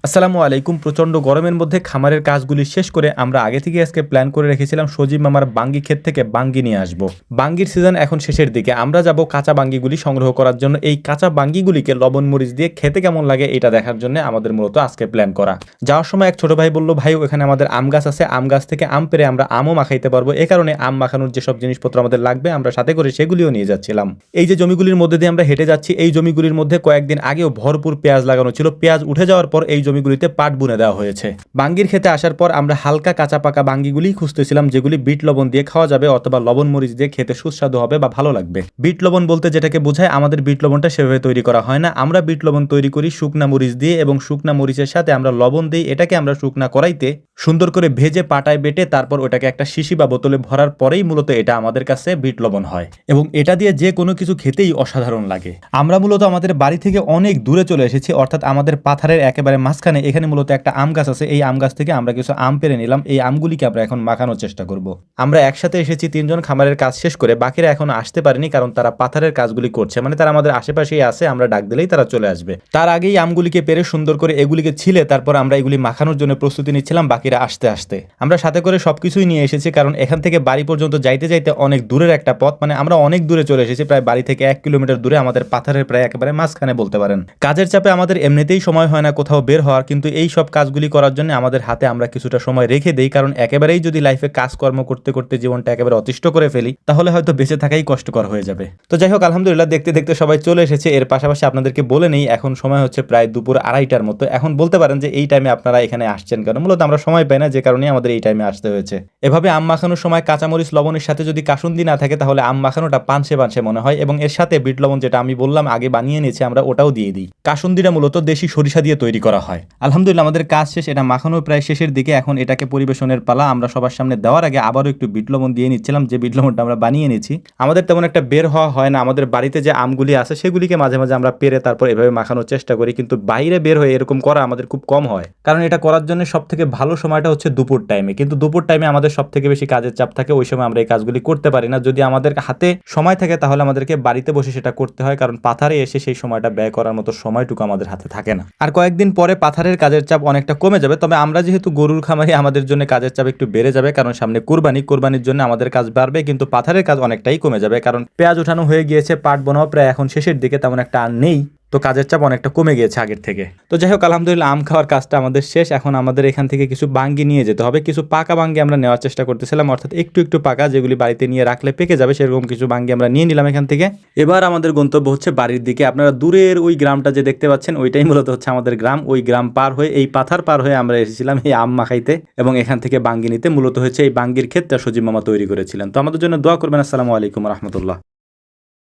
আসসালামু আলাইকুম। প্রচণ্ড গরমের মধ্যে খামারের কাজগুলি শেষ করে আমরা আগে থেকে আজকে প্ল্যান করে রেখেছিলাম সজীব মামার বাঙ্গি ক্ষেত থেকে বাঙ্গি নিয়ে আসব। বাঙ্গির সিজন এখন শেষের দিকে, আমরা যাব কাঁচা বাঙ্গিগুলি সংগ্রহ করার জন্য। এই কাঁচা বাঙ্গিগুলিকে লবণ মরিচ দিয়ে খেতে কেমন লাগে এটা দেখার জন্য আমাদের মূলত আজকে প্ল্যান করা। যাওয়ার সময় এক ছোট ভাই বলল, ভাই ওখানে আমাদের আম গাছ আছে, আম গাছ থেকে আম পেরে আমরা আমও মাখাইতে পারবো। এ কারণে আম মাখানোর যেসব জিনিসপত্র আমাদের লাগবে আমরা সাথে করে সেগুলিও নিয়ে যাচ্ছিলাম। এই যে জমিগুলির মধ্যে দিয়ে আমরা হেঁটে যাচ্ছি, এই জমিগুলির মধ্যে কয়েকদিন আগেও ভরপুর পেঁয়াজ লাগানো ছিল। পেঁয়াজ উঠে যাওয়ার পর এই জমিগুলিতে পাট বুনে দেওয়া হয়েছে। বাঙ্গির খেতে আসার পর আমরা হালকা কাঁচা পাকা বাঙ্গিগুলি খুঁজতেছিলাম, যেগুলি বিট লবণ দিয়ে খাওয়া যাবে অথবা লবণ মরিচ দিয়ে খেতে সুস্বাদু হবে বা ভালো লাগবে। বিট লবণ বলতে যেটাকে বোঝায়, আমাদের বিট লবণটা সেভাবে তৈরি করা হয় না। আমরা বিট লবণ তৈরি করি শুকনা মরিচ দিয়ে, এবং শুকনা মরিচের সাথে আমরা লবণ দিই। এটাকে আমরা শুকনা কড়াইতে সুন্দর করে ভেজে পাটায় বেটে তারপর ওটাকে একটা শিশি বা বোতলে ভরার পরেই মূলত এটা আমাদের কাছে বিট লবণ হয়, এবং এটা দিয়ে যে কোনো কিছু খেতেই অসাধারণ লাগে। আমরা মূলত আমাদের বাড়ি থেকে অনেক দূরে চলে এসেছি, অর্থাৎ আমাদের পাথারের একেবারে মাঝখানে। এখানে মূলত একটা আম গাছ আছে, এই আম গাছ থেকে আমরা কিছু আম পেরে নিলাম। এই আমগুলিকে আমরা এখন মাখানোর চেষ্টা করব। আমরা একসাথে এসেছি তিনজন, খামারের কাজ শেষ করে। বাকিরা এখন আসতে পারেনি, কারণ তারা পাথারের কাজগুলি করছে, মানে তারা আমাদের আশেপাশেই আছে, আমরা ডাক দিলেই তারা চলে আসবে। তার আগেই আমগুলিকে পেরে সুন্দর করে এগুলিকে ছিলে তারপর আমরা এগুলি মাখানোর জন্য প্রস্তুতি নিচ্ছিলাম। বাকিরা আসতে আসতে আমরা সাথে করে সবকিছুই নিয়ে এসেছি, কারণ এখান থেকে বাড়ি পর্যন্ত যাইতে যাইতে অনেক দূরের একটা পথ, মানে আমরা অনেক দূরে চলে এসেছি, প্রায় বাড়ি থেকে 1 কিলোমিটার দূরে, আমাদের পাথারের প্রায় একেবারে মাঝখানে বলতে পারেন। কাজের চাপে আমাদের এমনিতেই সময় হয় না কোথাও বের হওয়ার, কিন্তু এই সব কাজগুলি করার জন্য আমাদের হাতে আমরা কিছুটা সময় রেখে দেই, কারণ একেবারেই যদি লাইফে কাজকর্ম করতে করতে জীবনটা একেবারে অতিষ্ঠ করে ফেলি তাহলে হয়তো বেঁচে থাকাই কষ্টকর হয়ে যাবে। তো যাই হোক, আলহামদুলিল্লাহ দেখতে দেখতে সবাই চলে এসেছে। এর পাশাপাশি আপনাদেরকে বলে নেই, এখন সময় হচ্ছে প্রায় দুপুর 2:30টার মতো। এখন বলতে পারেন যে এই টাইমে আপনারা এখানে আসছেন কেন? মূলত আমরা সময় পাই না, যে কারণে আমাদের এই টাইমে আসতে হয়েছে। এভাবে আম মাখানোর সময় কাঁচামরিচ লবণের সাথে যদি কাসুন্দি না থাকে তাহলে আম মাখানোটা পানসে পানসে মনে হয়, এবং এর সাথে বিট লবণ যেটা আমি বললাম আগে বানিয়ে নিয়েছি আমরা, ওটাও দিয়ে দিই। কাসুন্দিটা মূলত দেশি সরিষা দিয়ে তৈরি করা হয়। আলহামদুলিল্লাহ আমাদের কাজ শেষ, এটা মাখানো প্রায় শেষের দিকে। এখন এটাকে পরিবেশনের পালা। আমরা সবার সামনে দেওয়ার আগে আবারও একটু বিট লবণ দিয়ে নিচ্ছিলাম, যে বিট লবণটা আমরা বানিয়ে নিয়েছি। আমাদের তেমন একটা বের হওয়া হয় না, আমাদের বাড়িতে যে আমগুলি আছে সেগুলিকে মাঝে মাঝে আমরা পেরে তারপর এভাবে মাখানোর চেষ্টা করি, কিন্তু বাইরে বের হয়ে এরকম করা আমাদের খুব কম হয়, কারণ এটা করার জন্য সব থেকে ভালো সময়টা হচ্ছে দুপুর টাইমে। কিন্তু দুপুর টাইমে আমাদের সব থেকে বেশি কাজের চাপ থাকে, ওই সময় আমরা এই কাজগুলি করতে পারি না। যদি আমাদের হাতে সময় থাকে তাহলে আমাদেরকে বাড়িতে বসে সেটা করতে হয়, কারণ পাথারে এসে সেই সময়টা ব্যয় করার মতো সময়টুকু আমাদের হাতে থাকে না। আর কয়েকদিন পরে পাথারের কাজের চাপ অনেকটা কমে যাবে, তবে আমরা যেহেতু গরুর খামারি আমাদের জন্য কাজের চাপ একটু বেড়ে যাবে, কারণ সামনে কোরবানির জন্য আমাদের কাজ বাড়বে, কিন্তু পাথারের কাজ অনেকটাই কমে যাবে, কারণ পেঁয়াজ উঠানো হয়ে গিয়েছে, পাট বোনাও প্রায় এখন শেষের দিকে, তেমন একটা আর নেই, তো কাজের চাপ অনেকটা কমে গিয়েছে আগের থেকে। তো যাই হোক, আলহামদুলিল্লাহ আম খাওয়ার কাজটা আমাদের শেষ। এখন আমাদের এখান থেকে কিছু বাঙ্গি নিয়ে যেতে হবে। কিছু পাকা বাঙ্গি আমরা নেওয়ার চেষ্টা করতেছিলাম, অর্থাৎ একটু একটু পাকা, যেগুলি বাড়িতে নিয়ে রাখলে পেকে যাবে, সেরকম কিছু বাঙ্গি আমরা নিয়ে নিলাম এখান থেকে। এবার আমাদের গন্তব্য হচ্ছে বাড়ির দিকে। আপনারা দূরের ওই গ্রামটা যে দেখতে পাচ্ছেন ওইটাই মূলত হচ্ছে আমাদের গ্রাম। ওই গ্রাম পার হয়ে, এই পাথার পার হয়ে আমরা এসেছিলাম এই আম মাখাইতে এবং এখান থেকে বাঙ্গি নিতে। মূলত হচ্ছে এই বাঙ্গির ক্ষেতটা সজীব মামা তৈরি করেছিলেন। তো আমাদের জন্য দোয়া করবেন। আসসালামু আলাইকুম রহমতুল্লাহ।